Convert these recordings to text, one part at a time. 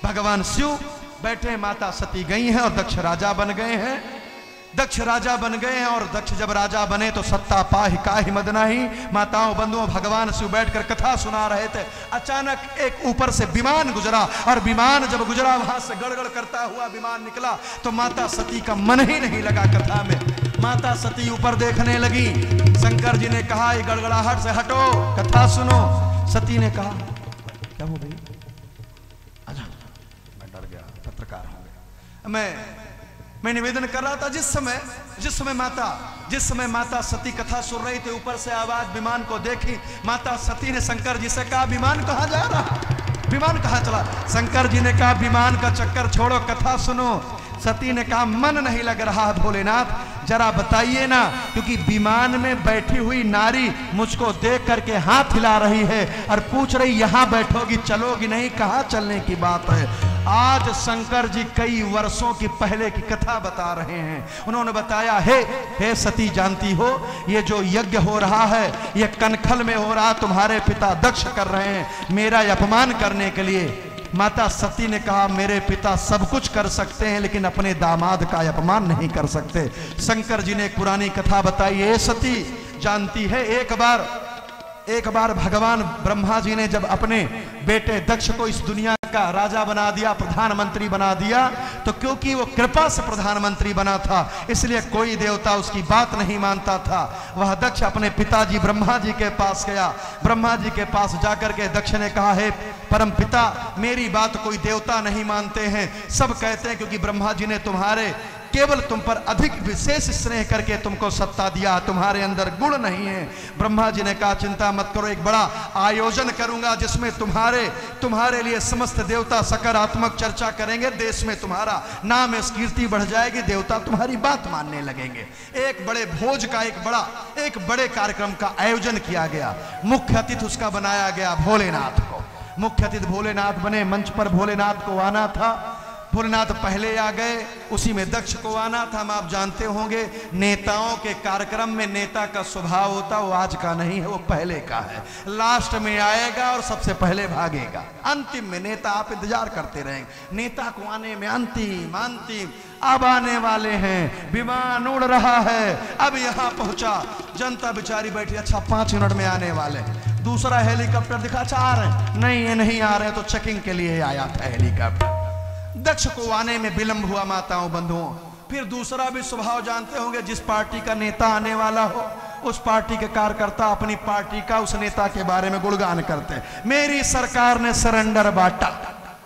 भगवान शिव बैठे, माता सती गई हैं और दक्ष राजा बन गए हैं। दक्ष राजा बन गए हैं और दक्ष जब राजा बने तो सत्ता पाहि काहि मद नाही। माताओं बंधुओं, भगवान शिव बैठकर कथा सुना रहे थे। अचानक एक ऊपर से विमान गुजरा और विमान जब गुजरा, वहां से गड़गड़ करता हुआ विमान निकला तो माता सती का मन ही नहीं लगा कथा में। माता सती ऊपर देखने लगी। शंकर जी ने कहा, ये गड़गड़ाहट से हटो, कथा सुनो। सती ने कहा, क्या हो गई? अच्छा, मैं डर गया, पत्रकार हो गया। मैं निवेदन कर रहा था, जिस समय माता सती कथा सुन रही थी, ऊपर से आवाज विमान को देखी। माता सती ने शंकर जी से कहा, विमान कहाँ जा रहा, विमान कहाँ चला? शंकर जी ने कहा, विमान का चक्कर छोड़ो, कथा सुनो। सती ने कहा, मन नहीं लग रहा भोलेनाथ, जरा बताइए ना, क्योंकि विमान में बैठी हुई नारी मुझको देख करके हाथ हिला रही है और पूछ रही, यहां बैठोगी, चलोगी नहीं, कहां चलने की बात है। आज शंकर जी कई वर्षों की पहले की कथा बता रहे हैं। उन्होंने बताया, हे सती, जानती हो ये जो यज्ञ हो रहा है ये कनखल में हो रहा, तुम्हारे पिता दक्ष कर रहे हैं मेरा अपमान करने के लिए। माता सती ने कहा, मेरे पिता सब कुछ कर सकते हैं लेकिन अपने दामाद का अपमान नहीं कर सकते। शंकर जी ने एक पुरानी कथा बताई, हे सती, जानती है एक बार भगवान ब्रह्मा जी ने जब अपने बेटे दक्ष को इस दुनिया का राजा बना दिया, प्रधानमंत्री बना दिया, तो क्योंकि वो कृपा से प्रधानमंत्री बना था इसलिए कोई देवता उसकी बात नहीं मानता था। वह दक्ष अपने पिताजी ब्रह्मा जी के पास गया। ब्रह्मा जी के पास जाकर के दक्ष ने कहा, हे परम पिता, मेरी बात कोई देवता नहीं मानते हैं, सब कहते हैं क्योंकि ब्रह्मा जी ने केवल तुम पर अधिक विशेष स्नेह करके तुमको सत्ता दिया, तुम्हारे अंदर गुण नहीं है। ब्रह्मा जी ने कहा, चिंता मत करो, एक बड़ा आयोजन करूंगा जिसमें तुम्हारे लिए समस्त देवता सकारात्मक चर्चा करेंगे, देश में तुम्हारा नाम कीर्ति बढ़ जाएगी, देवता तुम्हारी बात मानने लगेंगे। एक बड़े भोज का एक बड़े कार्यक्रम का आयोजन किया गया। मुख्य अतिथि उसका बनाया गया भोलेनाथ को। मुख्य अतिथि भोलेनाथ बने। मंच पर भोलेनाथ को आना था। भोलेनाथ पहले आ गए, उसी में दक्ष को आना था। हम आप जानते होंगे, नेताओं के कार्यक्रम में नेता का स्वभाव होता, वो आज का नहीं है, वो पहले का है। लास्ट में आएगा और सबसे पहले भागेगा। अंतिम में नेता आप इंतजार करते रहेंगे, नेता को आने में अंतिम अब आने वाले हैं। विमान उड़ रहा है, अब यहाँ पहुंचा, जनता बेचारी बैठी, अच्छा 5 मिनट में आने वाले। दूसरा हेलीकॉप्टर दिखा, अच्छा आ रहे हैं, नहीं ये नहीं आ रहे, तो चेकिंग के लिए आया था हेलीकॉप्टर। दक्ष को आने में विलंब हुआ। माताओं बंधुओं, फिर दूसरा भी स्वभाव जानते होंगे, जिस पार्टी का नेता आने वाला हो उस पार्टी के कार्यकर्ता अपनी पार्टी का उस नेता के बारे में गुणगान करते हैं। मेरी सरकार ने सरेंडर बांटा।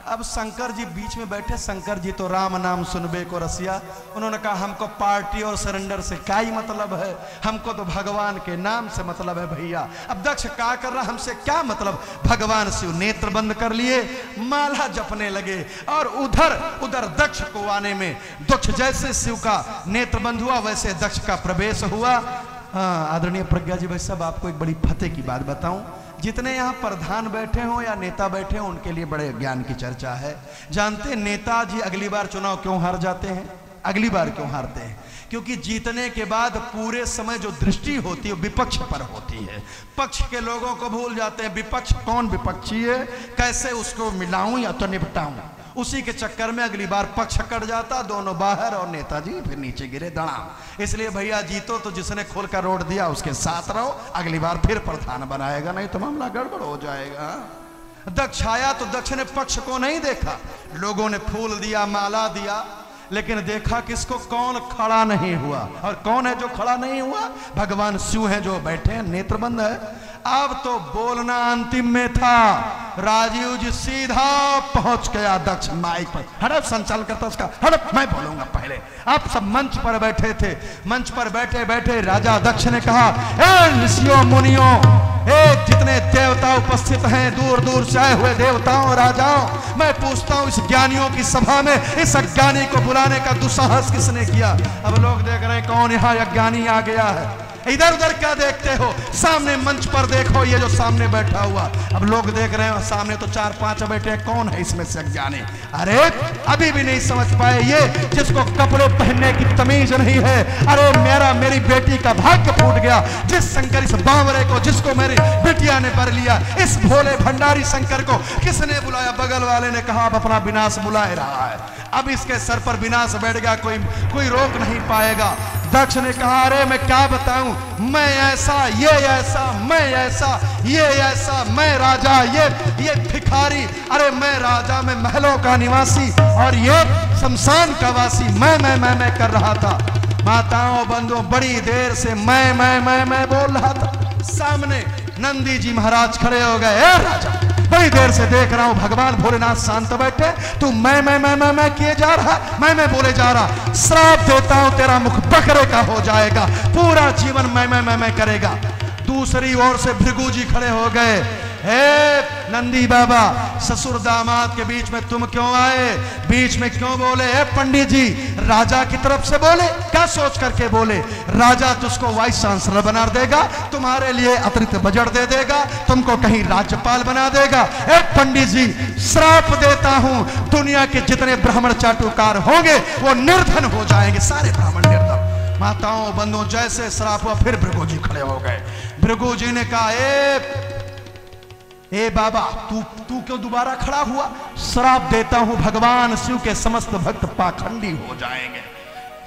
अब शंकर जी बीच में बैठे। शंकर जी तो राम नाम सुनबे को रसिया। उन्होंने कहा, हमको पार्टी और सरेंडर से क्या ही मतलब है, हमको तो भगवान के नाम से मतलब है भैया। अब दक्ष क्या कर रहा, हमसे क्या मतलब। भगवान शिव नेत्र बंद कर लिए, माला जपने लगे और उधर दक्ष को आने में, दक्ष जैसे शिव का नेत्र बंद हुआ वैसे दक्ष का प्रवेश हुआ। आदरणीय प्रज्ञा जी भाई साहब, आपको एक बड़ी फतेह की बात बताऊं। जितने यहाँ प्रधान बैठे हो या नेता बैठे हो उनके लिए बड़े ज्ञान की चर्चा है। जानते हैं नेताजी अगली बार चुनाव क्यों हार जाते हैं? अगली बार क्यों हारते हैं? क्योंकि जीतने के बाद पूरे समय जो दृष्टि होती है विपक्ष पर होती है। पक्ष के लोगों को भूल जाते हैं, विपक्ष कौन विपक्षी है, कैसे उसको मिलाऊं या तो निपटाऊं। उसी के चक्कर में अगली बार पक्ष कट जाता, दोनों बाहर और नेताजी फिर नीचे गिरे दड़ाम। इसलिए भैया जीतो तो जिसने खोल कर रोड दिया उसके साथ रहो, अगली बार फिर प्रधान बनाएगा, नहीं तो मामला गड़बड़ हो जाएगा। दक्ष आया तो दक्ष ने पक्ष को नहीं देखा, लोगों ने फूल दिया, माला दिया, लेकिन देखा किसको, कौन खड़ा नहीं हुआ। और कौन है जो खड़ा नहीं हुआ? भगवान शिव है जो बैठे हैं, नेत्रबंद है। अब तो बोलना अंतिम में था। राजीव जी सीधा पहुंच गया दक्ष माइक पर, हड़प संचालन करता उसका, हड़प मैं बोलूंगा पहले। आप सब मंच पर बैठे थे। मंच पर बैठे बैठे राजा दक्ष ने कहा, ए ऋषियों मुनियों, जितने देवता उपस्थित हैं, दूर दूर से आए हुए देवताओं राजाओं, मैं पूछता हूं इस ज्ञानियों की सभा में इस अज्ञानी को बुलाने का दुस्साहस किसने किया? अब लोग देख रहे हैं कौन यहाँ अज्ञानी आ गया है। इधर उधर क्या देखते हो, सामने मंच पर देखो, ये जो सामने बैठा हुआ। अब लोग देख रहे हैं सामने तो 4-5 बैठे, कौन है इसमें से अज्ञानी? अरे अभी भी नहीं समझ पाए ये, जिसको कपड़े पहनने की तमीज नहीं है। अरे मेरी बेटी का भाग्य फूट गया, जिस शंकर, इस बावरे को जिसको मेरी बेटिया ने बर लिया, इस भोले भंडारी शंकर को किसने बुलाया। बगल वाले ने कहा अब अपना विनाश बुलाए रहा है, अब इसके सर पर विनाश बैठ गया, कोई रोक नहीं पाएगा। दक्ष ने कहा अरे मैं क्या बताऊं, मैं ऐसा, ये ऐसा, मैं ऐसा, ये ऐसा, मैं राजा, ये भिखारी, अरे मैं राजा, मैं महलों का निवासी और ये शमशान का वासी, मैं कर रहा था। माताओं बंधुओं बड़ी देर से मैं बोल रहा था। सामने नंदी जी महाराज खड़े हो गए। राजा बड़ी देर से देख रहा हूं भगवान भोलेनाथ शांत बैठे, तू मैं किए जा रहा, मैं बोले जा रहा। श्राप देता हूं तेरा मुख बकरे का हो जाएगा, पूरा जीवन मैं करेगा। दूसरी ओर से भृगु जी खड़े हो गए। हे नंदी बाबा, ससुर दामाद के बीच में तुम क्यों आए, बीच में क्यों बोले? हे पंडित जी, राजा की तरफ से बोले, क्या सोच करके बोले? राजा तुझको वाइस चांसलर बना देगा, तुम्हारे लिए अतिरिक्त बजट दे देगा, तुमको कहीं राज्यपाल बना देगा। हे पंडित जी, श्राप देता हूं, दुनिया के जितने ब्राह्मण चाटुकार होंगे वो निर्धन हो जाएंगे, सारे ब्राह्मण निर्धन। माताओं बंधुओं जैसे श्राप हुआ, फिर भृगु जी खड़े हो गए। भृगु जी ने कहा ए बाबा, तू क्यों दोबारा खड़ा हुआ? श्राप देता हूं, भगवान शिव के समस्त भक्त पाखंडी हो जाएंगे।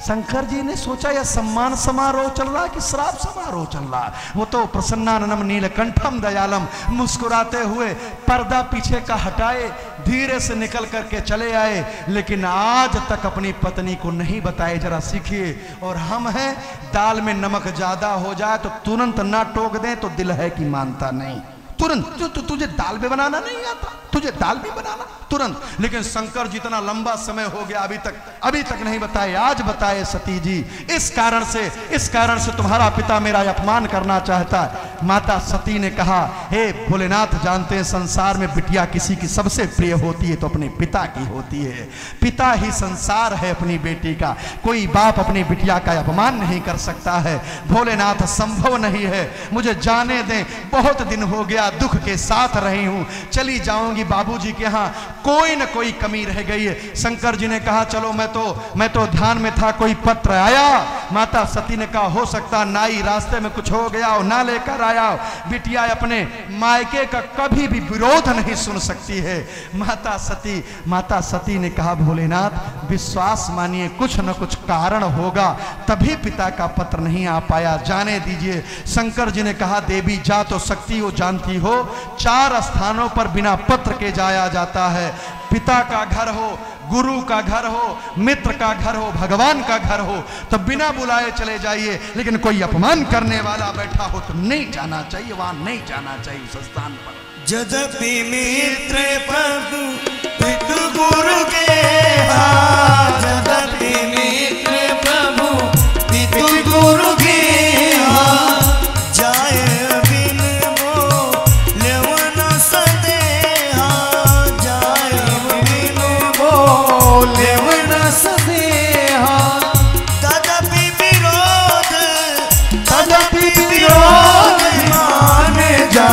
शंकर जी ने सोचा यह सम्मान समारोह चल रहा कि श्राप समारोह चल रहा। वो तो प्रसन्नाननम नीलकंठम दयालम, मुस्कुराते हुए पर्दा पीछे का हटाए धीरे से निकल करके चले आए, लेकिन आज तक अपनी पत्नी को नहीं बताए। जरा सीखिए। और हम हैं, दाल में नमक ज्यादा हो जाए तो तुरंत ना टोक दें तो दिल है कि मानता नहीं, तुरंत। तुझे दाल भी बनाना नहीं आता, तुझे दाल भी बनाना तुरंत। लेकिन शंकर जितना लंबा समय हो गया अभी तक नहीं बताए, आज बताए सती जी। इस कारण से तुम्हारा पिता मेरा अपमान करना चाहता है। माता सती ने कहा हे भोलेनाथ, जानते हैं संसार में बिटिया किसी की सबसे प्रिय होती है तो अपने पिता की होती है। पिता ही संसार है अपनी बेटी का, कोई बाप अपनी बिटिया का अपमान नहीं कर सकता है। भोलेनाथ संभव नहीं है, मुझे जाने दें, बहुत दिन हो गया दुख के साथ रही हूं, चली जाऊंगी बाबूजी के यहाँ, कोई न कोई कमी रह गई है। शंकर जी ने कहा चलो, मैं तो ध्यान में था, कोई पत्र आया? माता सती ने कहा हो सकता नाई रास्ते में कुछ हो गया हो, ना लेकर आया हो। बिटिया अपने मायके का कभी भी विरोध नहीं सुन सकती है। माता सती ने कहा भोलेनाथ विश्वास मानिए, कुछ न कुछ कारण होगा, तभी पिता का पत्र नहीं आ पाया, जाने दीजिए। शंकर जी ने कहा देवी जा तो सकती हो, जानती हो 4 स्थानों पर बिना पत्र के जाया जाता है। पिता का घर हो, गुरु का घर हो, मित्र का घर हो, भगवान का घर हो, तो बिना बुलाए चले जाइए। लेकिन कोई अपमान करने वाला बैठा हो तो नहीं जाना चाहिए, वहां नहीं जाना चाहिए उस स्थान पर। यद्यपि मित्र प्रभु पितु गुरु के, यद्यपि मित्र प्रभु पितु गुरु के, जाए बिन वो लेवन सदेहा, जाए बिन वो लेवन सदेहा। तदपि विरोध माने जा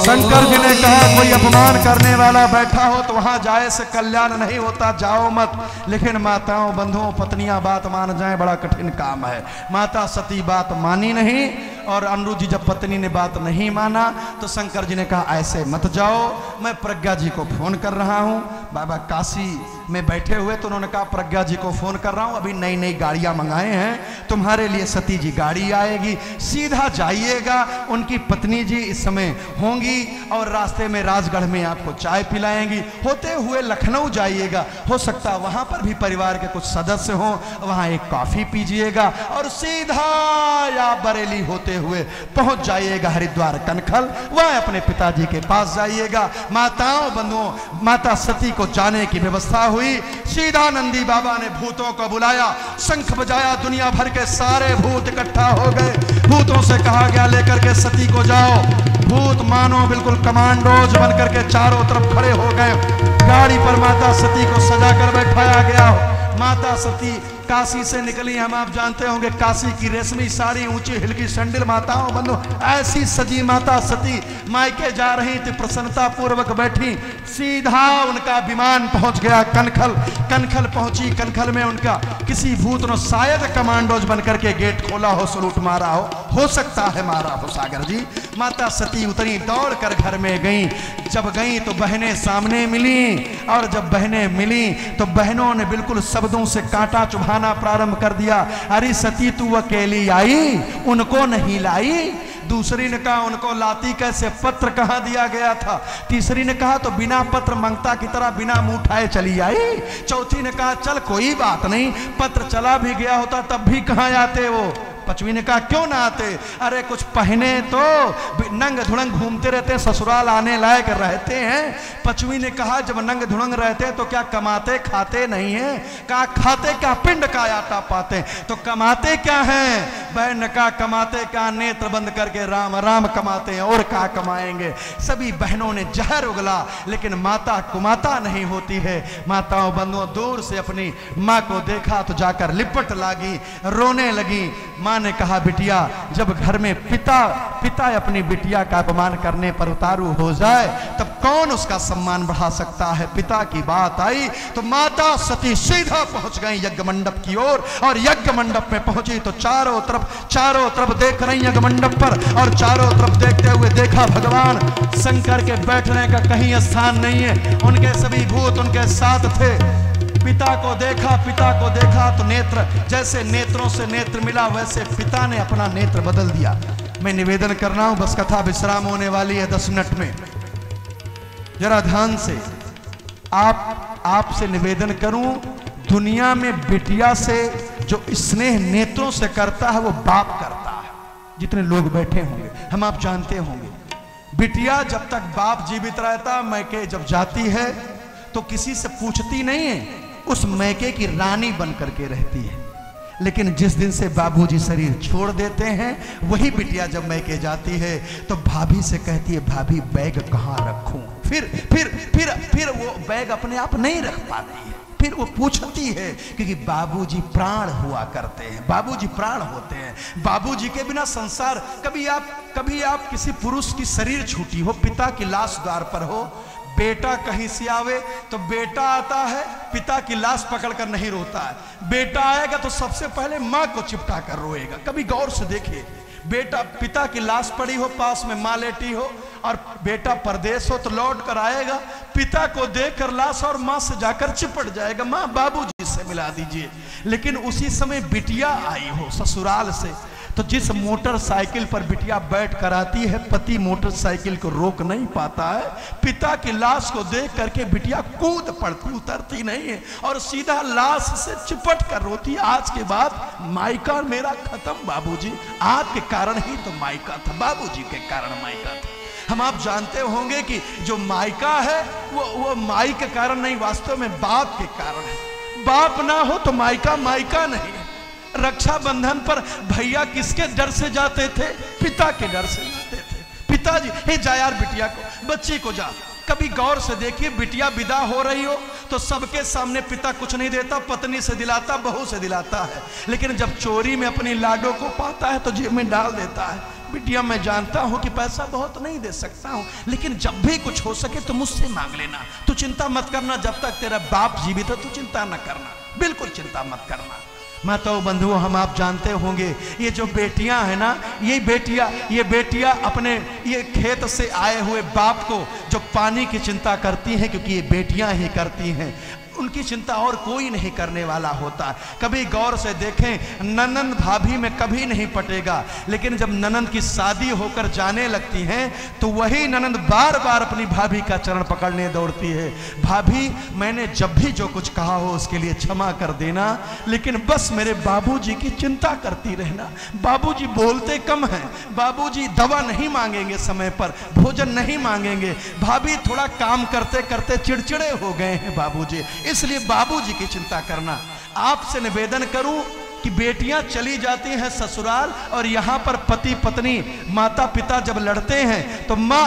शंकर जी ने कहा कोई अपमान करने वाला बैठा हो तो वहां जाए से कल्याण नहीं होता, जाओ मत। लेकिन माताओं बंधुओं पत्नियां बात मान जाएं, बड़ा कठिन काम है। माता सती बात मानी नहीं, और अनिरुद्ध जी जब पत्नी ने बात नहीं माना तो शंकर जी ने कहा ऐसे मत जाओ, मैं प्रज्ञा जी को फोन कर रहा हूं। बाबा काशी में बैठे हुए तो उन्होंने कहा प्रज्ञा जी को फोन कर रहा हूं, अभी नई नई गाड़ियां मंगाए हैं, तुम्हारे लिए सती जी गाड़ी आएगी, सीधा जाइएगा। उनकी पत्नी जी इस समय होंगी और रास्ते में राजगढ़ में आपको चाय पिलाएंगी, होते हुए लखनऊ जाइएगा, हो सकता वहां पर भी परिवार के कुछ सदस्य हों, वहां एक कॉफी पीजिएगा और सीधा या बरेली होते हुए पहुंच जाइएगा हरिद्वार कनखल, वह अपने पिताजी के पास जाइएगा। माताओं बंधुओं माता सती को जाने की व्यवस्था हुई। सीधा नंदी बाबा ने भूतों को बुलाया, शंख बजाया, दुनिया भर के सारे भूत इकट्ठा हो गए। भूतों से कहा गया लेकर के सती को जाओ। भूत मानो बिल्कुल कमांडोज बनकर के चारों तरफ खड़े हो गए। गाड़ी पर माता सती को सजा कर बैठाया गया। माता सती काशी से निकली, हम आप जानते होंगे काशी की रेशमी साड़ी, ऊंची हिल की सैंडल, माताओं बंधु ऐसी सजी माता सती मायके जा रही थी, प्रसन्नता पूर्वक बैठी। सीधा उनका विमान पहुंच गया कनखल। कनखल पहुंची, कनखल में उनका किसी भूत ने शायद कमांडोज बनकर के गेट खोला हो, सलूट मारा हो सकता है मारा हो सागर जी। माता सती उतरी, दौड़ कर घर में गई। जब गई तो बहनें सामने मिली, और जब बहनें मिली तो बहनों ने बिल्कुल शब्दों से कांटा चुभाना प्रारंभ कर दिया। अरे सती तू अकेली आई, उनको नहीं लाई। दूसरी ने कहा उनको लाती कैसे, पत्र कहाँ दिया गया था। तीसरी ने कहा तो बिना पत्र मंगता की तरह बिना मुंह उठाए चली आई। चौथी ने कहा चल कोई बात नहीं, पत्र चला भी गया होता तब भी कहाँ आते वो। पांचवी ने कहा क्यों ना आते, अरे कुछ पहने तो नंग धुड़ंग घूमते रहते हैं, ससुराल आने लायक रहते हैं। पांचवी ने कहा जब नंग धुड़ंग रहते हैं तो क्या कमाते खाते नहीं है। कहा खाते क्या, पिंड का आटा पाते, तो कमाते क्या हैं। बहन ने कहा कमाते क्या, नेत्र बंद करके राम राम कमाते हैं, और क्या कमाएंगे। सभी बहनों ने जहर उगला, लेकिन माता कुमाता नहीं होती है। माताओं बंधुओं दूर से अपनी माँ को देखा तो जाकर लिपट लागी, रोने लगी। माँ ने कहा बिटिया जब घर में पिता अपनी बिटिया का अपमान करने पर उतारू हो जाए तब कौन उसका सम्मान बढ़ा सकता है। पिता की बात आई तो माता सती सीधा पहुंच गई यज्ञ मंडप की ओर, और यज्ञ मंडप में पहुंची तो चारों तरफ देख रही यज्ञ मंडप पर, और चारों तरफ देखते हुए देखा भगवान शंकर के बैठने का कहीं स्थान नहीं है। उनके सभी भूत उनके साथ थे। पिता को देखा तो नेत्र, जैसे नेत्रों से नेत्र मिला वैसे पिता ने अपना नेत्र बदल दिया। मैं निवेदन कर रहा हूं, बस कथा विश्राम होने वाली है 10 मिनट में, जरा ध्यान से आपसे निवेदन करूं, दुनिया में बिटिया से जो स्नेह नेत्रों से करता है वो बाप करता है। जितने लोग बैठे होंगे हम आप जानते होंगे, बिटिया जब तक बाप जीवित रहता, मैके जब जाती है तो किसी से पूछती नहीं है, उस मैके की रानी बन करके रहती है। लेकिन जिस दिन से बाबूजी शरीर छोड़ देते हैं, वही बिटिया जब मैके जाती है तो भाभी से कहती है भाभी बैग कहाँ रखूं। फिर वो बैग अपने आप नहीं रख पाती है, फिर वो पूछती है, क्योंकि बाबूजी प्राण हुआ करते हैं, बाबूजी प्राण होते हैं। बाबूजी के बिना संसार, कभी आप किसी पुरुष की शरीर छूटी हो, पिता की लाश द्वार पर हो, बेटा कहीं से आवे तो बेटा आता है, पिता की लाश पकड़कर नहीं रोता है। बेटा आएगा तो सबसे पहले माँ को चिपटा कर रोएगा। कभी गौर से देखिए, बेटा पिता की लाश पड़ी हो, पास में माँ लेटी हो, और बेटा परदेश हो तो लौट कर आएगा, पिता को देखकर लाश और माँ से जाकर चिपट जाएगा, माँ बाबूजी से मिला दीजिए। लेकिन उसी समय बिटिया आई हो ससुराल से, तो जिस मोटरसाइकिल पर बिटिया बैठ कर आती है, पति मोटरसाइकिल को रोक नहीं पाता है। पिता की लाश को देख करके बिटिया कूद पड़ती, उतरती नहीं है, और सीधा लाश से चिपट कर रोती है, आज के बाद मायका मेरा खत्म बाबूजी, आपके कारण ही तो मायका था, बाबूजी के कारण मायका था। हम आप जानते होंगे कि जो मायका है वो माई के कारण नहीं, वास्तव में बाप के कारण है। बाप ना हो तो मायका मायका नहीं। रक्षाबंधन पर भैया किसके डर से जाते थे? पिता के डर से जाते थे। पिताजी हे जा यार बिटिया को, बच्ची को जा। कभी गौर से देखिए, बिटिया विदा हो रही हो तो सबके सामने पिता कुछ नहीं देता, पत्नी से दिलाता, बहू से दिलाता है, लेकिन जब चोरी में अपनी लाडो को पाता है तो जेब में डाल देता है। बिटिया मैं जानता हूं कि पैसा बहुत नहीं दे सकता हूं, लेकिन जब भी कुछ हो सके तो मुझसे मांग लेना, तू चिंता मत करना, जब तक तेरा बाप जीवित है तू चिंता न करना, बिल्कुल चिंता मत करना। माताओं बंधुओं, हम आप जानते होंगे ये जो बेटियां हैं ना, ये बेटियां अपने ये खेत से आए हुए बाप को जो पानी की चिंता करती हैं, क्योंकि ये बेटियां ही करती हैं, उनकी चिंता और कोई नहीं करने वाला होता। कभी गौर से देखें, ननंद भाभी में कभी नहीं पटेगा, लेकिन जब ननंद की शादी होकर जाने लगती हैं तो वही ननंद बार बार अपनी भाभी का चरण पकड़ने दौड़ती है। भाभी मैंने जब भी जो कुछ कहा हो उसके लिए क्षमा कर देना, लेकिन बस मेरे बाबूजी की चिंता करती रहना। बाबूजी बोलते कम हैं, बाबूजी दवा नहीं मांगेंगे, समय पर भोजन नहीं मांगेंगे, भाभी थोड़ा काम करते करते चिड़चिड़े हो गए हैं बाबूजी, इसलिए बाबूजी की चिंता करना। आपसे निवेदन करूं कि बेटियां चली जाती हैं ससुराल, और यहां पर पति पत्नी माता पिता जब लड़ते हैं तो मां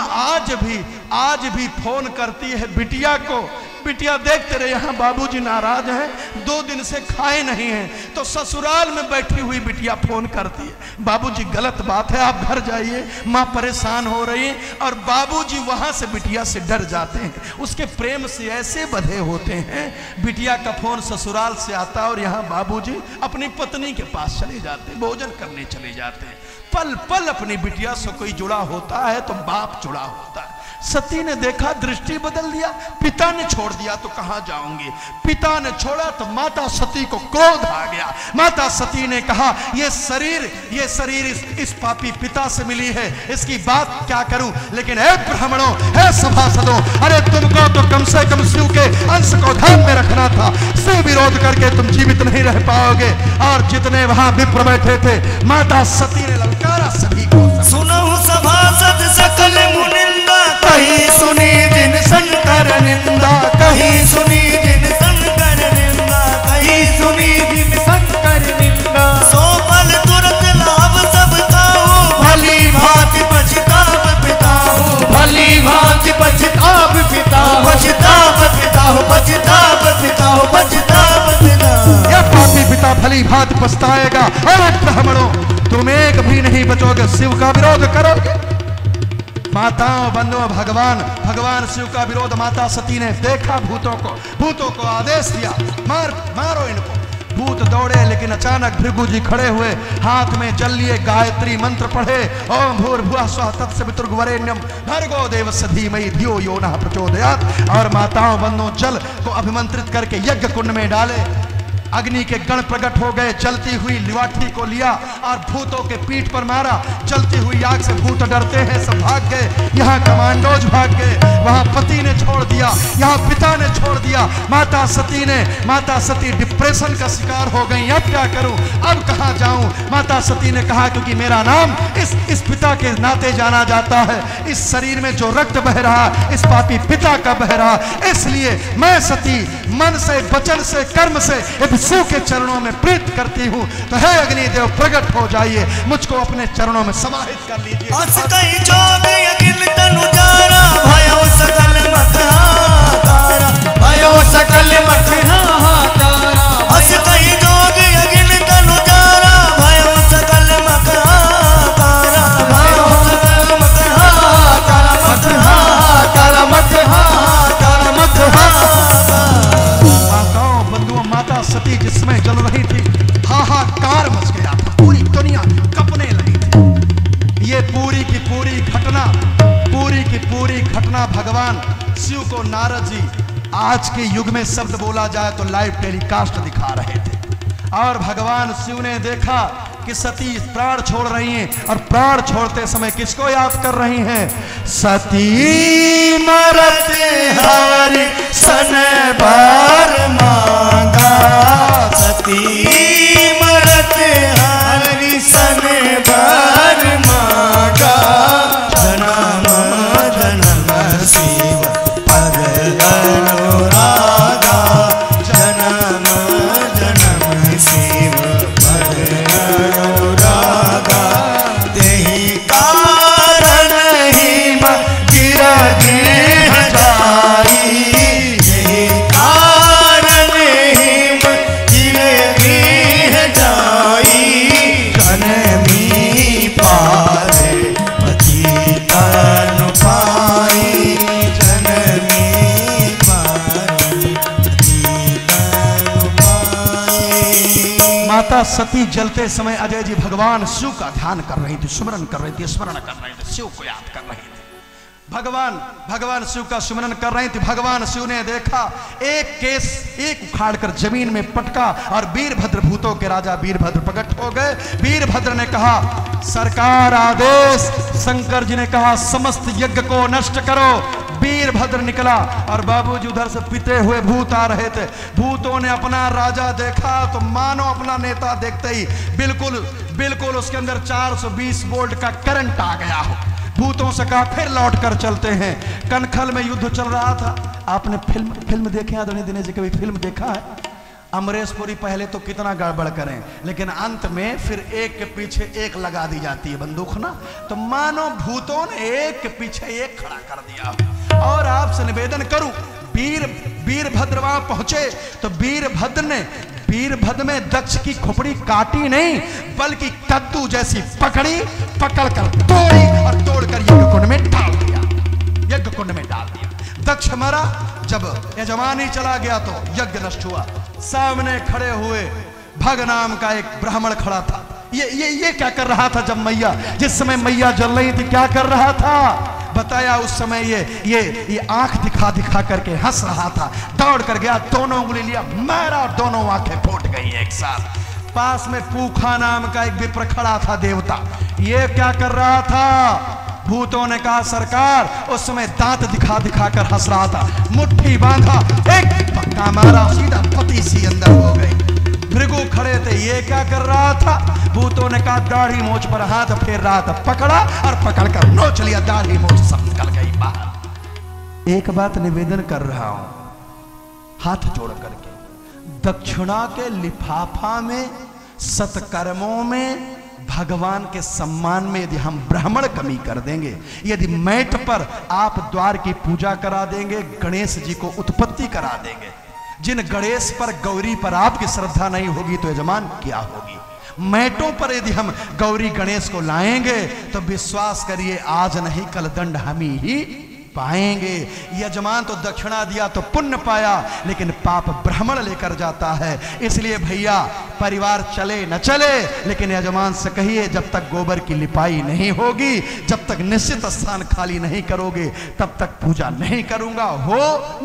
आज भी फोन करती है बिटिया को, बिटिया देखते रहे यहाँ बाबूजी नाराज हैं, 2 दिन से खाए नहीं हैं। तो ससुराल में बैठी हुई बिटिया फोन करती है, बाबूजी गलत बात है, आप घर जाइए, माँ परेशान हो रही है। और बाबूजी वहां से बिटिया से डर जाते हैं, उसके प्रेम से ऐसे बंधे होते हैं। बिटिया का फोन ससुराल से आता और यहाँ बाबूजी अपनी पत्नी के पास चले जाते, भोजन करने चले जाते हैं। पल पल अपनी बिटिया से कोई जुड़ा होता है तो बाप जुड़ा होता है। सती ने देखा, दृष्टि बदल दिया, पिता ने छोड़ दिया तो कहां जाऊंगी। पिता ने छोड़ा तो माता सती को क्रोध आ गया। माता सती ने कहा, ये शरीर इस पापी पिता से मिली है, इसकी बात क्या करूं। लेकिन ए ब्राह्मणों, ए सभासदों, अरे तुमको तो कम से कम शिव के अंश को ध्यान में रखना था। शिव विरोध करके तुम जीवित नहीं रह पाओगे। और जितने वहां विप्र बैठे थे, माता सती ने ललकारा सभी को, सुनहु सभासद सकल मुनिंदा, कहीं सुनी जिन शंकर निंदा, कहीं सुनी जिन शंकर निंदा, कहीं सुनी जिन शंकर निंदा। सो फल तुरंत लाभ सब ताऊ, भली भांति पछताव पिताहु, भली भांति पछताव पिताहु, पछताव पिताहु, पछताव पिताहु, पछताव पिताहु। यह पापी पिता भली भांति पछताएगा। अरे ब्राह्मणों, तुम एक भी नहीं बचोगे, शिव का विरोध करोगे। माताओं बंधुओं, भगवान शिव का विरोध। माता सती ने देखा भूतों को आदेश दिया, मारो इनको। भूत दौड़े, लेकिन अचानक भृगु जी खड़े हुए, हाथ में जल लिए, गायत्री मंत्र पढ़े, ओम भूर्भुवः स्वः तत्सवितुर्वरेण्यम भर्गो देवस्य धीमहि धियो यो नः प्रचोदयात्। और माताओं बंधुओं, जल को अभिमंत्रित करके यज्ञ कुंड में डाले। अग्नि के गण प्रकट हो गए, जलती हुई लिवाठी को लिया और भूतों के पीठ पर मारा। जलती हुई आग से भूत डरते हैं, सब भाग गए। यहाँ कमांडोज भाग गए, वहां पति ने छोड़ दिया, यहाँ पिता ने छोड़ दिया। माता सती डिप्रेशन का शिकार हो गई। अब क्या करूं, अब कहां जाऊं। माता सती ने कहा, क्योंकि मेरा नाम इस पिता के नाते जाना जाता है, इस शरीर में जो रक्त बह रहा, इस पापी पिता का बह रहा, इसलिए मैं सती मन से, वचन से, कर्म से शिव के चरणों में प्रीत करती हूँ। तो हे अग्निदेव, प्रकट हो जाइए, मुझको अपने चरणों में समाहित कर लीजिए। भयो सकल मत हाहाकारा, भयो सकल मत हाहाकारा, अस कहीं जोग अगिन तनु जारा, भयो सकल मत हाहाकारा, भयो सकल मत हाहाकारा, मत हाहाकारा, मत हाहाकारा, मत हाहाकारा। माताओं बंधुओं, माता सती जिसमें जल रही थी, हाहाकार मच गया था, पूरी दुनिया कपने लगी थी। ये पूरी की पूरी घटना भगवान शिव को नारद जी आज के युग में शब्द बोला जाए तो लाइव टेलीकास्ट दिखा रहे थे। और भगवान शिव ने देखा कि सती प्राण छोड़ रही हैं, और प्राण छोड़ते समय किसको याद कर रही हैं? सती मरत हरि सन बार मांगा, सती मरत हरि सन बार मांगा, जन्म जन्म शिव पर अनुरागा, जन्म जन्म शिव पर अनुरागा, तेहि कारण हिम गिर गेह जाई, तेहि कारण हिम गिर गेह जाई, जनमी पारे तनु पाई, जनमी पाई तनु पाई। माता सती जलते समय अजय जी भगवान शिव का ध्यान कर रही थी, स्मरण कर रही थी, स्मरण कर रही थी, शिव को याद कर रही थी। भगवान शिव का स्मरण कर रही थी। भगवान शिव ने देखा, एक केस एक उखाड़ कर जमीन में पटका, और वीरभद्र, भूतों के राजा वीरभद्र प्रकट हो गए। वीरभद्र ने कहा, सरकार आदेश। शंकर जी ने कहा, समस्त यज्ञ को नष्ट करो। वीरभद्र निकला, और बाबूजी उधर से पिते हुए भूत आ रहे थे। भूतों ने अपना राजा देखा तो मानो अपना नेता देखते ही बिल्कुल उसके अंदर 420 वोल्ट का करंट आ गया हो। भूतों से कहा, फिर लौट कर चलते हैं। कनखल में युद्ध चल रहा था। आपने फिल्म देखे आदरणीय दिनेश जी, कभी फिल्म देखा है? अमरीश पुरी पहले तो कितना गड़बड़ करें, लेकिन अंत में फिर एक के पीछे एक लगा दी जाती है बंदूक ना, तो मानो भूतों ने एक के पीछे एक खड़ा कर दिया। और आपसे निवेदन करूं, वीरभद्र वहां पहुंचे तो वीरभद्र में दक्ष की खोपड़ी काटी नहीं, बल्कि कद्दू जैसी पकड़ी, पकड़कर तोड़ी और तोड़कर यज्ञकुंड में डाल दिया, यज्ञकुंड में डाल दिया। दक्ष मरा। जब यजमानी चला गया तो यज्ञ नष्ट हुआ। सामने खड़े हुए भग नाम का एक ब्राह्मण खड़ा था। ये क्या कर रहा था? जब मैया, जिस समय मैया जल रही थी, क्या कर रहा था? बताया उस समय ये आंख दिखा करके हंस रहा था। दौड़ कर गया, दोनों उंगली लिया, मारा और दोनों आंखें फूट गई एक साथ। पास में पूखा नाम का एक विप्र खड़ा था, देवता। ये क्या कर रहा था? भूतों ने कहा सरकार, उस समय दांत दिखा कर हंस रहा था। मुट्ठी बांधा, एक पक्का मारा, सीधा पति सी अंदर हो गई। भृगु खड़े थे, ये क्या कर रहा था? भूतों ने कहा दाढ़ी मूंछ पर हाथ फेर रहा था, पकड़ा और पकड़कर नोच लिया, दाढ़ी मूंछ सब निकल गई बाहर। एक बात निवेदन कर रहा हूं, हाथ जोड़ करके, दक्षिणा के लिफाफा में, सत्कर्मों में, भगवान के सम्मान में यदि हम ब्राह्मण कमी कर देंगे, यदि मैट पर आप द्वार की पूजा करा देंगे, गणेश जी को उत्पत्ति करा देंगे, जिन गणेश पर, गौरी पर आपकी श्रद्धा नहीं होगी तो यजमान क्या होगी? मैटों पर यदि हम गौरी गणेश को लाएंगे तो विश्वास करिए आज नहीं कल दंड हम ही पाएंगे। यजमान तो दक्षिणा दिया तो पुण्य पाया, लेकिन पाप ब्राह्मण लेकर जाता है। इसलिए भैया, परिवार चले न चले, लेकिन यजमान से कहिए जब तक गोबर की लिपाई नहीं होगी, जब तक निश्चित स्थान खाली नहीं करोगे, तब तक पूजा नहीं करूंगा। हो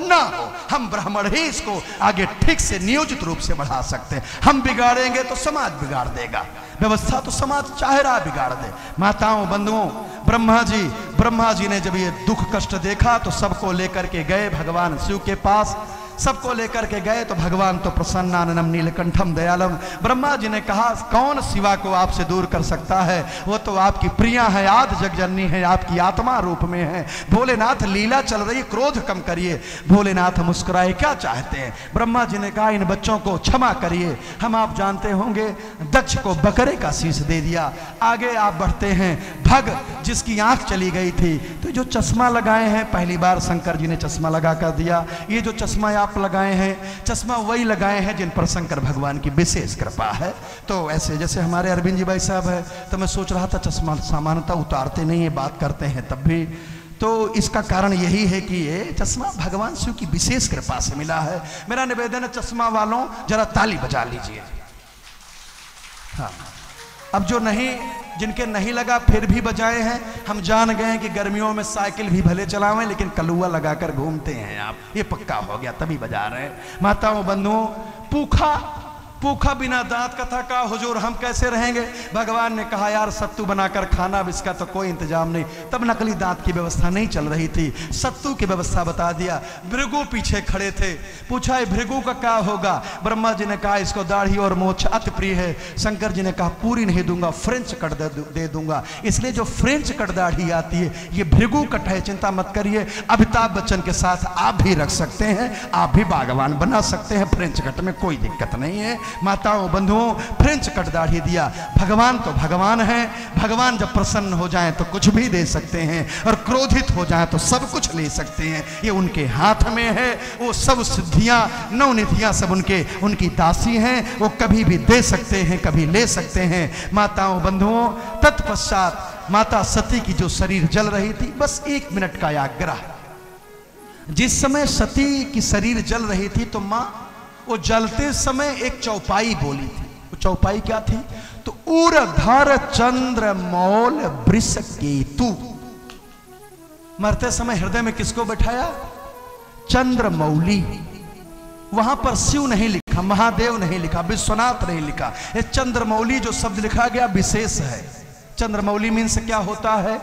ना हो, हम ब्राह्मण ही इसको आगे ठीक से नियोजित रूप से बढ़ा सकते हैं। हम बिगाड़ेंगे तो समाज बिगाड़ देगा, व्यवस्था तो समाज चाहे रहा बिगाड़ दे। माताओं, बंधुओं, ब्रह्मा जी ने जब ये दुख कष्ट देखा तो सबको लेकर के गए भगवान शिव के पास। सबको लेकर के गए तो भगवान तो प्रसन्नाननम नीलकंठम दयालम। ब्रह्मा जी ने कहा कौन शिवा को आपसे दूर कर सकता है? वो तो आपकी प्रिया है, आद जगजननी है, आपकी आत्मा रूप में है। भोलेनाथ लीला चल रही, क्रोध कम करिए। भोलेनाथ मुस्कुराए, क्या चाहते हैं? ब्रह्मा जी ने कहा इन बच्चों को क्षमा करिए। हम, आप जानते होंगे, दक्ष को बकरे का शीश दे दिया। आगे आप बढ़ते हैं, भग जिसकी आंख चली गई थी, तो जो चश्मा लगाए हैं, पहली बार शंकर जी ने चश्मा लगा कर दिया। ये जो चश्मा आप लगाए हैं, चश्मा वही लगाए हैं जिन पर शंकर भगवान की विशेष कृपा है। तो ऐसे जैसे हमारे अरविंद जी भाई साहब है, तो मैं सोच रहा था चश्मा सामान्यतः उतारते नहीं है, बात करते हैं तब भी। तो इसका कारण यही है कि ये चश्मा भगवान शिव की विशेष कृपा से मिला है। मेरा निवेदन है, चश्मा वालों जरा ताली बजा लीजिए। हाँ, अब जो नहीं, जिनके नहीं लगा फिर भी बजाए हैं। हम जान गए हैं कि गर्मियों में साइकिल भी भले चलावें, लेकिन कलुआ लगाकर घूमते हैं आप, ये पक्का हो गया, तभी बजा रहे हैं। माताओं, बंधुओं, पूखा बिना दांत का था, का हुजूर हम कैसे रहेंगे? भगवान ने कहा यार सत्तू बनाकर खाना, अब इसका तो कोई इंतजाम नहीं। तब नकली दांत की व्यवस्था नहीं चल रही थी, सत्तू की व्यवस्था बता दिया। भृगु पीछे खड़े थे, पूछा भृगु का क्या होगा? ब्रह्मा जी ने कहा इसको दाढ़ी और मोछ अति प्रिय है। शंकर जी ने कहा पूरी नहीं दूंगा, फ्रेंच कट दे दूंगा। इसलिए जो फ्रेंच कट दाढ़ी आती है ये भृगु कट है, चिंता मत करिए। अमिताभ बच्चन के साथ आप भी रख सकते हैं, आप भी बागवान बना सकते हैं, फ्रेंच कट में कोई दिक्कत नहीं है। माताओं, बंधुओं, फ्रेंच कट दाढ़ी दिया। भगवान तो भगवान है, भगवान जब प्रसन्न हो जाएं तो कुछ भी दे सकते हैं, और क्रोधित हो जाएं तो सब कुछ ले सकते हैं। ये उनके हाथ में है। वो सब सिद्धियां, नवनिधियां सब उनकी दासी हैं। वो कभी भी दे सकते हैं, कभी ले सकते हैं। माताओं, बंधुओं, तत्पश्चात माता सती की जो शरीर जल रही थी, बस 1 मिनट का आग्रह। जिस समय सती की शरीर जल रही थी तो मां वो जलते समय एक चौपाई बोली थी। वो चौपाई क्या थी? तो उर्धर चंद्र मौल वृष केतु। मरते समय हृदय में किसको बैठाया? चंद्रमौली। वहां पर शिव नहीं लिखा, महादेव नहीं लिखा, विश्वनाथ नहीं लिखा। ये चंद्रमौली जो शब्द लिखा गया विशेष है। चंद्रमौली मीन्स क्या होता है?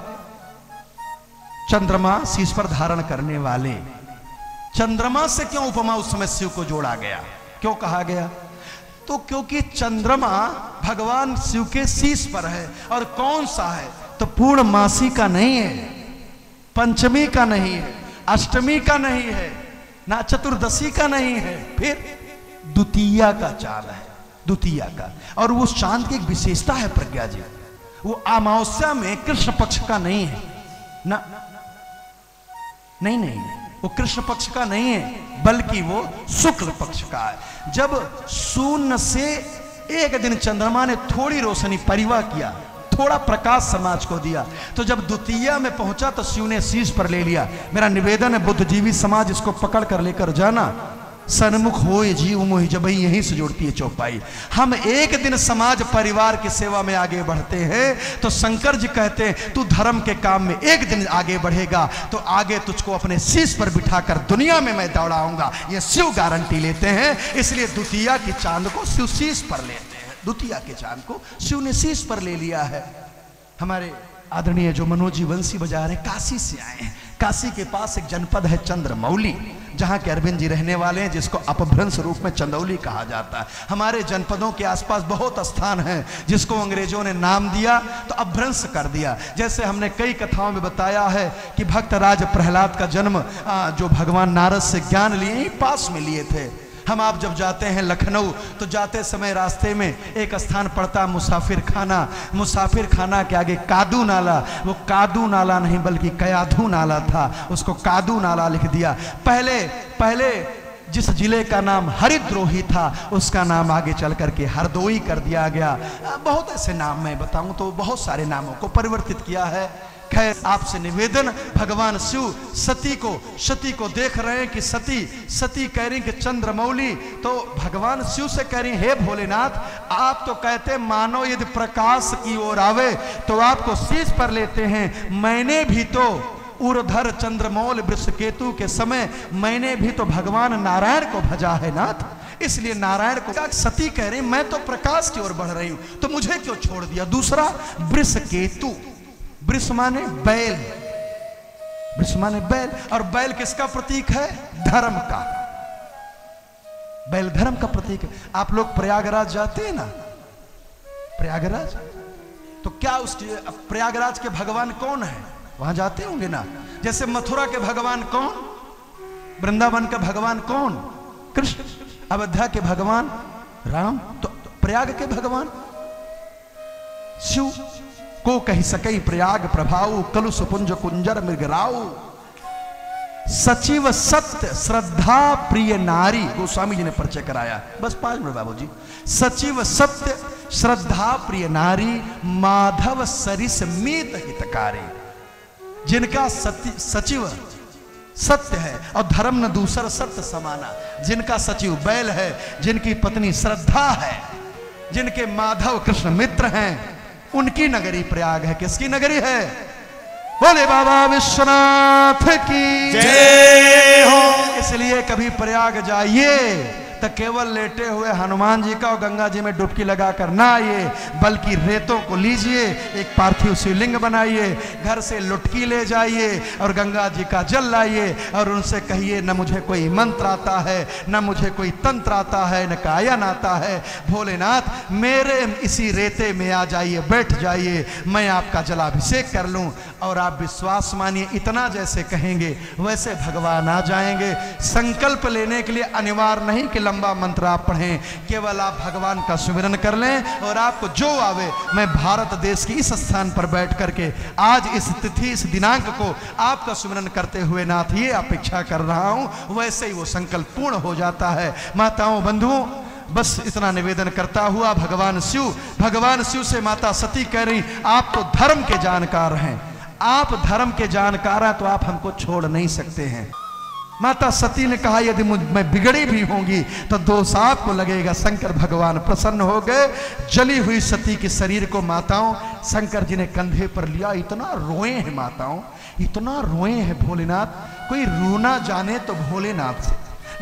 चंद्रमा शीश पर धारण करने वाले। चंद्रमा से क्यों उपमा उस समय शिव को जोड़ा गया, क्यों कहा गया? तो क्योंकि चंद्रमा भगवान शिव के शीश पर है। और कौन सा है? तो पूर्णमासी का नहीं है, पंचमी का नहीं है, अष्टमी का नहीं है, ना चतुर्दशी का नहीं है, फिर द्वितीया का चांद है, द्वितीया का। और वो चांद की एक विशेषता है प्रज्ञा जी, वो अमावस्या में कृष्ण पक्ष का नहीं है ना, नहीं, वो कृष्ण पक्ष का नहीं है, बल्कि वो शुक्ल पक्ष का है। जब शून्य से एक दिन चंद्रमा ने थोड़ी रोशनी परिवाह किया, थोड़ा प्रकाश समाज को दिया, तो जब द्वितीया में पहुंचा तो शिव ने शीश पर ले लिया। मेरा निवेदन है बुद्धिजीवी समाज इसको पकड़ कर लेकर जाना। सन्मुख होए जीव मोहि जब ही यहीं से जोड़ती है चौपाई। हम एक दिन समाज परिवार की सेवा में आगे बढ़ते हैं तो शंकर जी कहते हैं तू धर्म के काम में एक दिन आगे बढ़ेगा तो आगे तुझको अपने शीश पर बिठाकर दुनिया में मैं दौड़ाऊंगा, ये शिव गारंटी लेते हैं। इसलिए द्वितीया की चांद को शिव शीश पर लेते हैं, द्वितीया के चांद को शिव ने शीश पर ले लिया है। हमारे आदरणीय जो मनोज जी वंशी बजा रहे काशी से आए हैं। काशी के पास एक जनपद है चंद्रमौली, जहां के अरविंद जी रहने वाले हैं, जिसको अपभ्रंश रूप में चंदौली कहा जाता है। हमारे जनपदों के आसपास बहुत स्थान हैं जिसको अंग्रेजों ने नाम दिया तो अपभ्रंश कर दिया। जैसे हमने कई कथाओं में बताया है कि भक्त राज प्रहलाद का जन्म जो भगवान नारद से ज्ञान लिए ही पास में लिए थे। हम आप जब जाते हैं लखनऊ तो जाते समय रास्ते में एक स्थान पड़ता मुसाफिर खाना। मुसाफिर खाना के आगे कादू नाला, वो कादू नाला नहीं बल्कि कयाधू नाला था, उसको कादू नाला लिख दिया। पहले जिस जिले का नाम हरिद्रोही था उसका नाम आगे चल करके हरदोई कर दिया गया। बहुत ऐसे नाम मैं बताऊं तो बहुत सारे नामों को परिवर्तित किया है। खैर आपसे निवेदन, भगवान शिव सती को देख रहे हैं कि सती कह रही कि चंद्रमौली, तो भगवान शिव से कह रही हे भोलेनाथ आप तो कहते मानो यदि प्रकाश की ओर आवे तो आपको शीश पर लेते हैं। मैंने भी तो उर्धर चंद्रमौल वृषकेतु के समय मैंने भी तो भगवान नारायण को भजा है नाथ, इसलिए नारायण को सती कह रही मैं तो प्रकाश की ओर बढ़ रही हूं तो मुझे क्यों छोड़ दिया। दूसरा वृषकेतु, वृष माने बैल, वृष माने बैल, और बैल किसका प्रतीक है? धर्म का। बैल धर्म का प्रतीक है। आप लोग प्रयागराज जाते हैं ना, प्रयागराज, तो क्या उस प्रयागराज के भगवान कौन है? वहां जाते होंगे ना। जैसे मथुरा के भगवान कौन, वृंदावन का भगवान कौन? कृष्ण। अयोध्या के भगवान राम। तो प्रयाग के भगवान शिव। को कही सकई प्रयाग प्रभाऊ कलुष पुंज कुंजर मृगराऊ। सचिव सत्य श्रद्धा प्रिय नारी, गोस्वामी जी ने परिचय कराया। बस 5 मिनट बाबू जी। सचिव सत्य श्रद्धा प्रिय नारी माधव सरिस मीत हितकारी। जिनका सचिव सत्य है और धर्म न दूसर सत्य समाना। जिनका सचिव बैल है, जिनकी पत्नी श्रद्धा है, जिनके माधव कृष्ण मित्र हैं, उनकी नगरी प्रयाग है। किसकी नगरी है? बोले बाबा विश्वनाथ की जय हो। इसलिए कभी प्रयाग जाइए तो केवल लेटे हुए हनुमान जी का और गंगा जी में डुबकी लगाकर ना आइए, बल्कि रेतों को लीजिए, एक पार्थिव शिवलिंग बनाइए, घर से लुटकी ले जाइए और गंगा जी का जल लाइए और उनसे कहिए न मुझे कोई मंत्र आता है, न मुझे कोई तंत्र आता है, न गायन आता है। भोलेनाथ मेरे इसी रेते में आ जाइए, बैठ जाइए, मैं आपका जलाभिषेक कर लूं। और आप विश्वास मानिए, इतना जैसे कहेंगे वैसे भगवान आ जाएंगे। संकल्प लेने के लिए अनिवार्य नहीं कि लंबा मंत्र आप पढ़ें, केवल आप भगवान का सुमिरन कर लें और आपको जो आवे। मैं भारत देश की इस स्थान पर बैठ करके आज इस तिथि इस दिनांक को आपका सुमिरन करते हुए नाथ ये अपेक्षा कर रहा हूं, वैसे ही वो संकल्प पूर्ण हो जाता है। माताओं बंधुओं, बस इतना निवेदन करता हुआ भगवान शिव से माता सती कह रही आप तो धर्म के जानकार हैं, आप धर्म के जानकार हैं तो आप हमको छोड़ नहीं सकते हैं। माता सती ने कहा यदि मैं बिगड़ी भी होंगी तो दोष आपको लगेगा। शंकर भगवान प्रसन्न हो गए। जली हुई सती के शरीर को माताओं शंकर जी ने कंधे पर लिया। इतना रोए हैं माताओं, इतना रोए हैं भोलेनाथ, कोई रोना जाने तो भोलेनाथ से।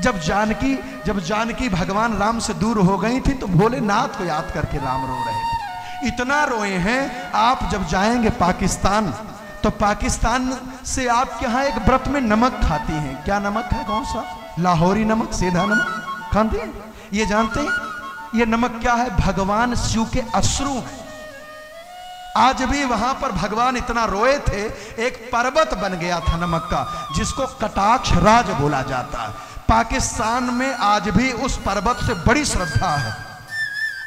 जब जानकी भगवान राम से दूर हो गई थी तो भोलेनाथ को याद करके राम रो रहे थे। इतना रोए हैं। आप जब जाएंगे पाकिस्तान तो पाकिस्तान से आपके यहाँ एक व्रत में नमक खाती हैं। क्या नमक है? कौन सा? लाहौरी नमक, सीधा नमक खाते हैं। ये जानते हैं ये नमक क्या है? भगवान शिव के अश्रु हैं। आज भी वहां पर भगवान इतना रोए थे, एक पर्वत बन गया था नमक का, जिसको कटाक्ष राज बोला जाता है। पाकिस्तान में आज भी उस पर्वत से बड़ी श्रद्धा है।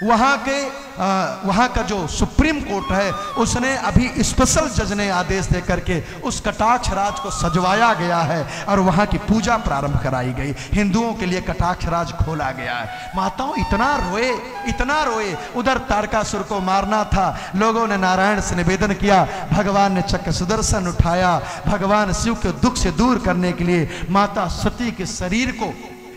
वहाँ का जो सुप्रीम कोर्ट है उसने अभी स्पेशल जज ने आदेश दे करके उस कटाक्ष राज को सजवाया गया है और वहाँ की पूजा प्रारंभ कराई गई। हिंदुओं के लिए कटाक्ष राज खोला गया है। माताओं इतना रोए। उधर तारकासुर को मारना था, लोगों ने नारायण से निवेदन किया, भगवान ने चक्र सुदर्शन उठाया। भगवान शिव के दुख से दूर करने के लिए माता सती के शरीर को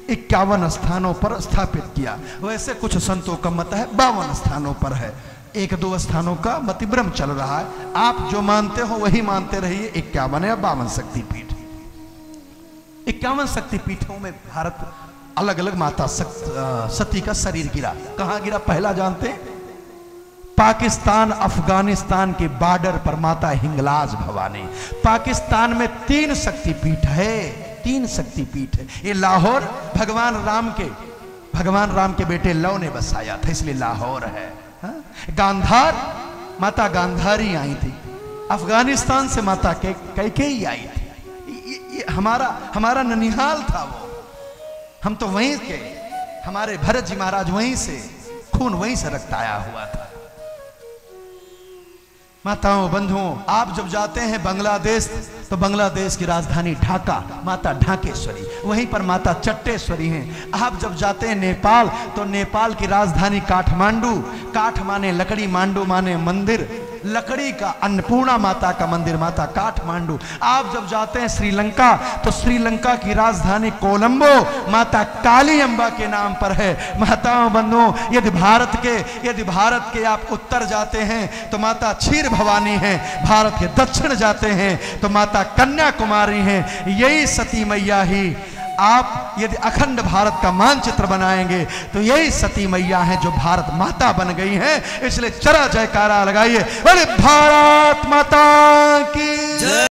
51 स्थानों पर स्थापित किया। वैसे कुछ संतों का मत है 52 स्थानों पर है, 1-2 स्थानों का मतिभ्रम चल रहा है। आप जो मानते हो वही मानते रहिए। 51 या 52 शक्तिपीठ, 51 शक्तिपीठों में भारत अलग अलग माता सती का शरीर गिरा। कहां गिरा पहला जानते? पाकिस्तान अफगानिस्तान के बॉर्डर पर माता हिंगलाज भवानी। पाकिस्तान में 3 शक्तिपीठ है, 3 शक्तिपीठ है। ये लाहौर भगवान राम के बेटे लव ने बसाया था, इसलिए लाहौर है। गांधार माता गांधारी आई थी, अफगानिस्तान से माता कैकेयी आई थी। ये हमारा ननिहाल था वो, हम तो वहीं के, हमारे भरत जी महाराज वहीं से, खून वहीं से रक्त आया हुआ था। माताओं बंधुओं, आप जब जाते हैं बांग्लादेश तो बांग्लादेश की राजधानी ढाका, माता ढाकेश्वरी, वहीं पर माता चट्टेश्वरी हैं। आप जब जाते हैं नेपाल तो नेपाल की राजधानी काठमांडू, काठ माने लकड़ी, मांडू माने मंदिर, लकड़ी का अन्नपूर्णा माता का मंदिर माता काठमांडू। आप जब जाते हैं श्रीलंका तो श्रीलंका की राजधानी कोलंबो माता काली अम्बा के नाम पर है। माताओं बंधुओं, यदि भारत के आप उत्तर जाते हैं तो माता क्षीर भवानी है, भारत के दक्षिण जाते हैं तो माता कन्याकुमारी है। यही सती मैया ही, आप यदि अखंड भारत का मानचित्र बनाएंगे तो यही सती मैया है जो भारत माता बन गई है। इसलिए चरा जयकारा लगाइए, बोले भारत माता की जय।